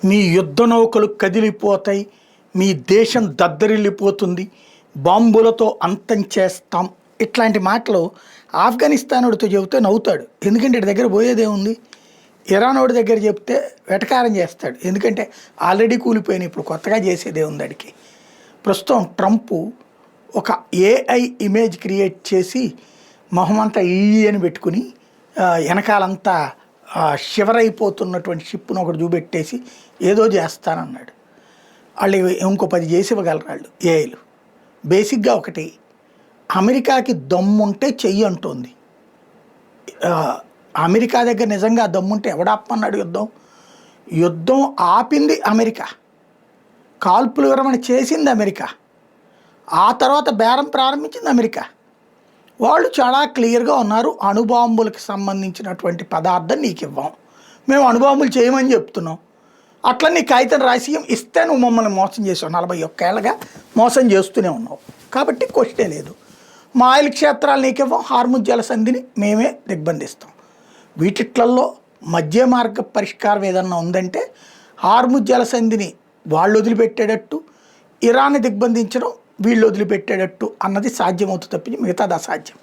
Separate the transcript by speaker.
Speaker 1: మీ యుద్ధ నౌకలు కదిలిపోతాయి, మీ దేశం దద్దరిల్లిపోతుంది, బాంబులతో అంతం చేస్తాం, ఇట్లాంటి మాటలు ఆఫ్ఘనిస్తానోడితో చెబితే నవ్వుతాడు. ఎందుకంటే ఇటు దగ్గర పోయేదేముంది. ఇరానోడి దగ్గర చెప్తే వెటకారం చేస్తాడు, ఎందుకంటే ఆల్రెడీ కూలిపోయినాయి, ఇప్పుడు కొత్తగా చేసేదే ఉంది అడికి. ప్రస్తుతం ట్రంప్ ఒక ఏఐ ఇమేజ్ క్రియేట్ చేసి మొహమంతా అని పెట్టుకుని వెనకాలంతా షివరైపోతున్నటువంటి షిప్ను ఒకటి చూపెట్టేసి ఏదో చేస్తానన్నాడు. వాళ్ళు ఇంకో 10 చేసి ఇవ్వగలరు వాళ్ళు ఏఐలు. బేసిక్గా ఒకటి, అమెరికాకి దమ్ముంటే చెయ్యి అంటోంది. అమెరికా దగ్గర నిజంగా దమ్ముంటే ఎవడాపన్నాడు యుద్ధం? యుద్ధం ఆపింది అమెరికా, కాల్పుల విరమణ చేసింది అమెరికా, ఆ తర్వాత బేరం ప్రారంభించింది అమెరికా. వాళ్ళు చాలా క్లియర్గా ఉన్నారు, అణుబాంబులకు సంబంధించినటువంటి పదార్థం నీకు ఇవ్వం, మేము అణుబాంబులు చేయమని చెప్తున్నాం, అట్లా నీ కాగితం రాసి ఇస్తే నువ్వు మమ్మల్ని మోసం చేసావు, 41 ఏళ్ళగా మోసం చేస్తూనే ఉన్నావు, కాబట్టి క్వశ్చనే లేదు. మా ఆయిల్ క్షేత్రాలు నీకు ఇవ్వం, హార్ముజ్ జలసంధిని మేమే దిగ్బంధిస్తాం. వీటిట్లలో మధ్య మార్గ పరిష్కారం ఏదన్నా ఉందంటే హార్ముజ్ జలసంధిని వాళ్ళు వదిలిపెట్టేటట్టు, ఇరాన్ని దిగ్బంధించడం వీళ్ళు వదిలిపెట్టేటట్టు అన్నది సాధ్యమవుతుంది తప్పించి మిగతాది అసాధ్యం.